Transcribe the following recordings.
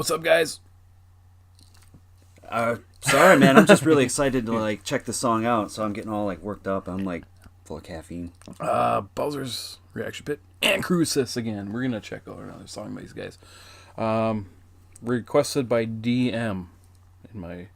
What's up, guys? Sorry, man. I'm just really excited to like check the song out, so I'm getting all like worked up. I'm like full of caffeine. Bowser's Reaction Pit. ANACRUSIS again. We're gonna check out another song by these guys. Requested by DM in my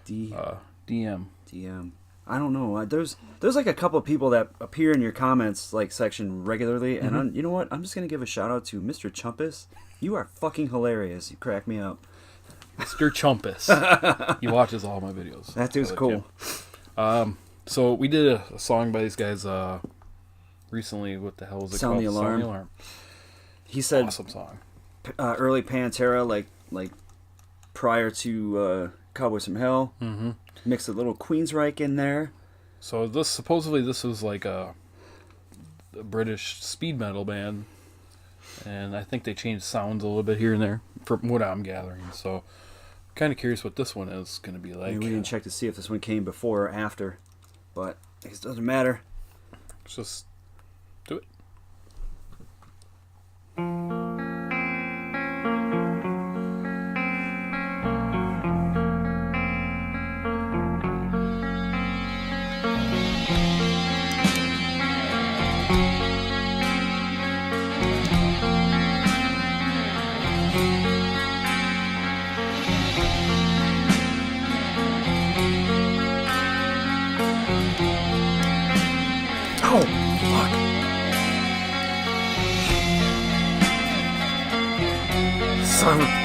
DM. I don't know. There's like a couple of people that appear in your comments like section regularly, and you know what? I'm just gonna give a shout out to Mr. Chumpus. You are fucking hilarious. You crack me up. Mr. Chumpus. He watches all my videos. That dude's cool. So we did a song by these guys recently. What the hell was it called? Sound the Alarm. He said awesome song. Early Pantera, like prior to Cowboys from Hell. Mm-hmm. Mixed a little Queensryche in there. So this was like a British speed metal band, and I think they changed sounds a little bit here and there from what I'm gathering. So kind of curious what this one is going to be like. We didn't check to see if this one came before or after, but it doesn't matter. Let's just do it. Oh, fuck. Son of a...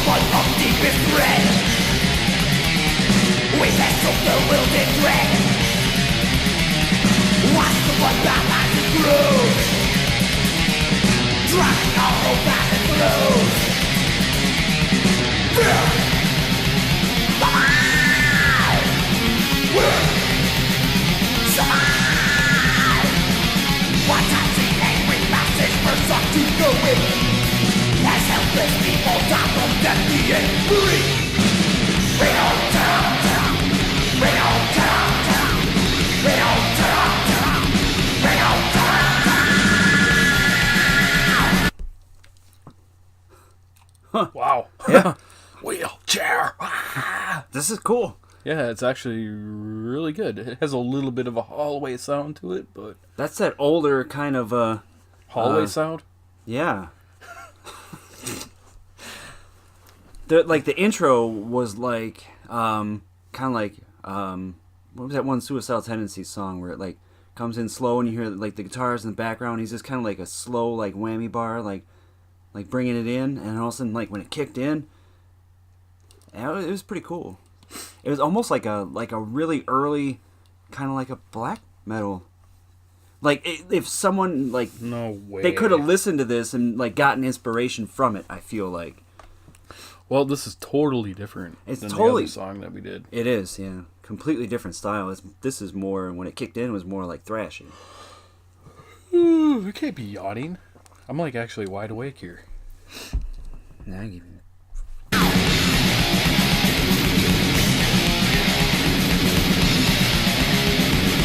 Of deepest red, we pass of the wielded dread. Watch the bloodbath as it grows, drowning our hope as it flows. Survive! What times the angry masses burst up to go in, as helpless people die from death being free. Bring on town, bring on town, bring on town, bring on town. Huh. Wow. Yeah. Wheelchair. This is cool. Yeah, it's actually really good. It has a little bit of a hallway sound to it, but That's that older kind of hallway sound? yeah. The intro was like kind of like what was that one Suicidal Tendencies song where it like comes in slow and you hear like the guitars in the background. He's just kind of like a slow like whammy bar like bringing it in, and all of a sudden like when it kicked in, it was pretty cool. It was almost like a really early kind of like a black metal. Like if someone like No way. they could have listened to this and like gotten inspiration from it, I feel like. Well, this is totally different It's than totally- the other song that we did. It is, yeah. Completely different style. This is more, when it kicked in, it was more like thrashing. Ooh, we can't be yawning. I'm like actually wide awake here. Nah, I give you...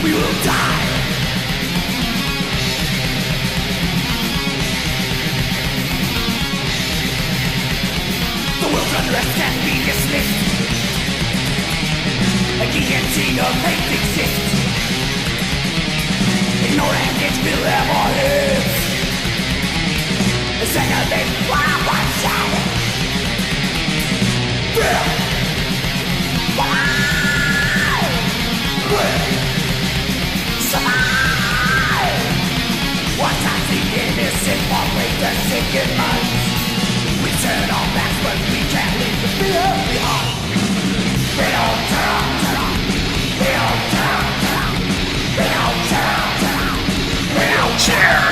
We will die. The world's unrest can be dismissed. A guillotine of hate exists. Ignorant it will ever live. The second they fly by shadow. Survive! What the sinking minds. We turn our backs but we can't leave the fear behind. We don't turn, we don't turn, we don't turn, we don't turn.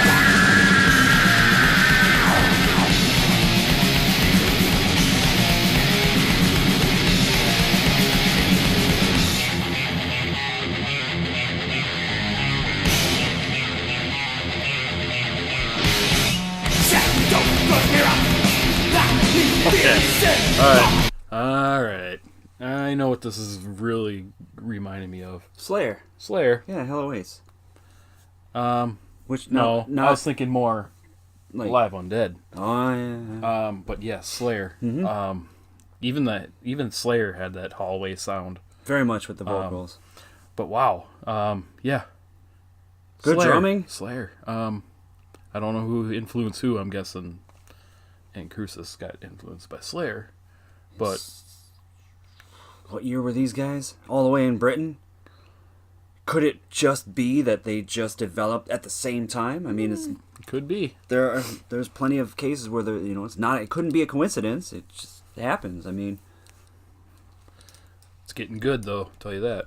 Okay. Alright. I know what this is really reminding me of. Slayer. Slayer. Yeah, Hell Awaits. Which No, not I was thinking more like Live Undead. Oh yeah. But yeah, Slayer. Mm-hmm. Even Slayer had that hallway sound. Very much with the vocals. But wow. Yeah. Good Slayer. drumming. Slayer. I don't know who influenced who. I'm guessing ANACRUSIS got influenced by Slayer. But What year were these guys? All the way in Britain? Could it just be that they just developed at the same time? I mean, could be. there's plenty of cases where it's not. It couldn't be a coincidence. It just happens. I mean, It's getting good though, I'll tell you that.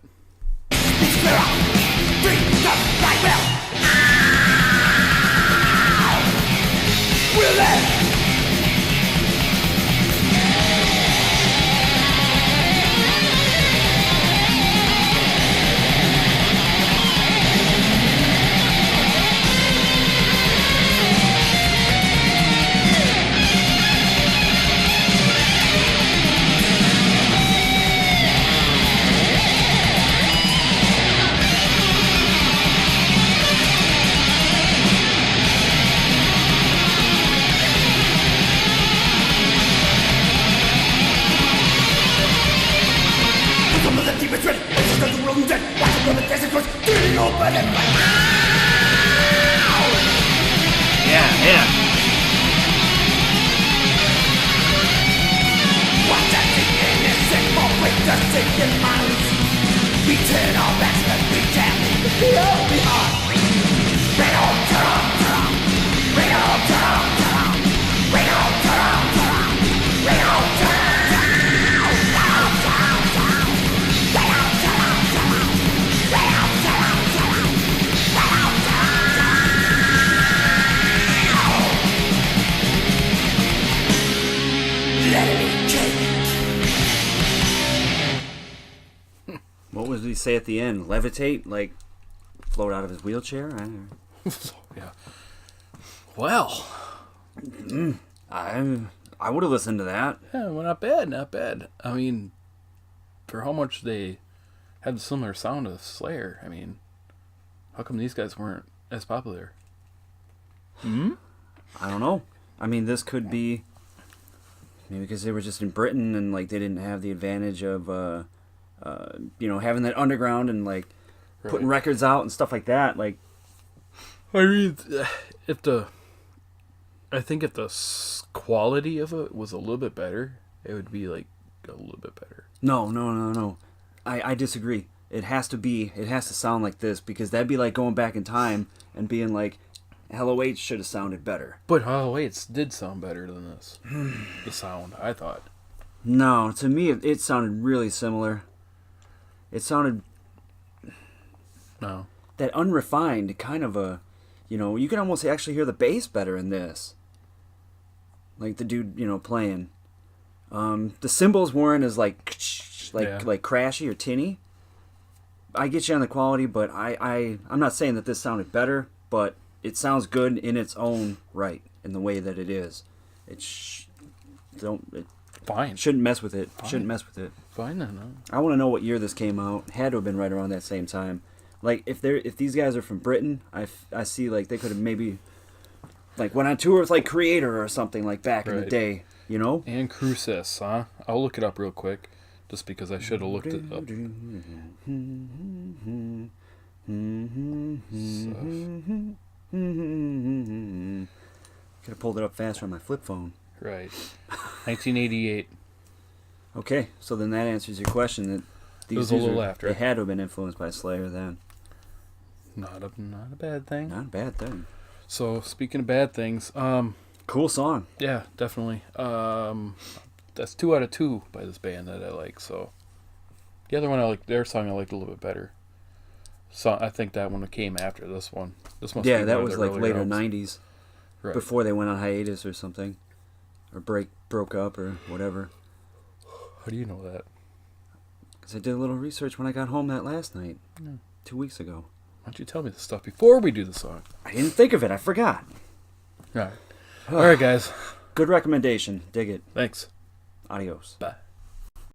Will it? yeah. Watch us the innocent fall with the sinking minds. We turn our backs but we can't leave the fear behind. We don't turn, we don't turn, we don't turn, we don't turn. What was he say at the end? Levitate, like float out of his wheelchair? Yeah. Well, I would have listened to that. yeah, well, not bad, not bad. I mean, for how much they had a similar sound to Slayer, I mean, how come these guys weren't as popular? I don't know. I mean, this could be maybe because they were just in Britain and like they didn't have the advantage of having that underground and like putting records out and stuff like that. Like, I mean, if the quality of it was a little bit better, it would be like a little bit better. no. I disagree. It has to sound like this because that'd be like going back in time and being like, Hello H should have sounded better. But it did sound better than this. The sound, I thought. No, to me it sounded really similar. It sounded No. that unrefined kind of a, you can almost actually hear the bass better in this. Like the dude, playing. The cymbals weren't as like crashy or tinny. I get you on the quality, but I'm not saying that this sounded better, but it sounds good in its own right, in the way that it is. Fine. Shouldn't mess with it. Fine. Shouldn't mess with it. Fine, no. I want to know what year this came out. Had to have been right around that same time. Like if these guys are from Britain, I see like they could have maybe like went on tour with like Creator or something like back in the day. ANACRUSIS, huh? I'll look it up real quick, just because I should have looked it up. Could have pulled it up faster on my flip phone. Right. 1988. Okay, so then that answers your question. That these It was a little dudes after. They had to have been influenced by Slayer then. Not a bad thing. Not a bad thing. So speaking of bad things, Cool song. Yeah, definitely. That's 2 out of 2 by this band that I like. So the other one I like, their song I liked a little bit better. So I think that one came after this one. This must be Yeah, that one of was their like earlier later albums. '90s, Right. before they went on hiatus or something, or broke up or whatever. How do you know that? Because I did a little research when I got home that last night, 2 weeks ago. Why don't you tell me this stuff before we do the song? I didn't think of it. I forgot. All right. All right, guys. Good recommendation. Dig it. Thanks. Adios. Bye.